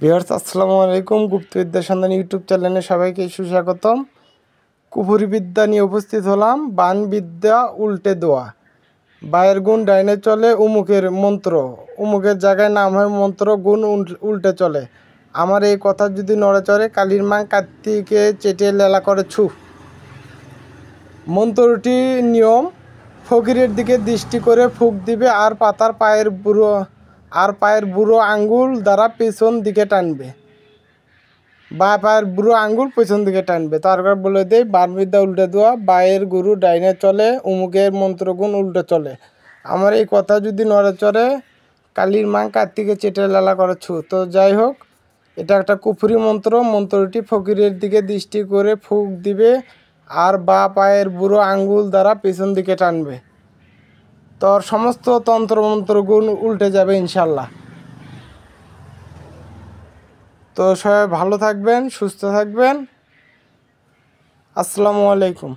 Viewers আসসালামু আলাইকুম। গুপ্তবিদ্যা সন্ধান ইউটিউব চ্যানেলে সবাইকে সুস্বাগতম। কুফুরি বিদ্যা নিয়ে উপস্থিত হলাম। বান বিদ্যা উল্টে দোয়া। বায়ের গুণ ডাইনে চলে, উমুকের মন্ত্র উমুকের জায়গায় নাম হয় মন্ত্র, গুণ উল্টে চলে। আমার এই কথা যদি নড়ে চড়ে, কালীর মা কার্তিকে চেটে লেলা করে ছু। মন্ত্রটি নিয়ম, ফকিরের দিকে দৃষ্টি করে ফুঁক দিবে আর পায়ের বুড়ো আঙ্গুল দ্বারা পেছন দিকে টানবে, বা পায়ের বুড়ো আঙ্গুল পেছন দিকে টানবে। তারপর বলে দেয় বানবিদ্যা উল্টে দেওয়া, বায়ের গুরু ডাইনে চলে, উমুকের মন্ত্রগুণ উল্টে চলে। আমার এই কথা যদি নড়ে চড়ে, কালীর মা কার্তিকে চেটে লালা করে ছু। তো যাই হোক, এটা একটা কুফরি মন্ত্র। মন্ত্রটি ফকিরের দিকে দৃষ্টি করে ফুঁক দিবে আর বা পায়ের বুড়ো আঙ্গুল দ্বারা পেছন দিকে টানবে। তোর সমস্ত তন্ত্রমন্ত্র গুণ উল্টে যাবে ইনশাল্লাহ। তো সবাই ভালো থাকবেন, সুস্থ থাকবেন। আসসালামু আলাইকুম।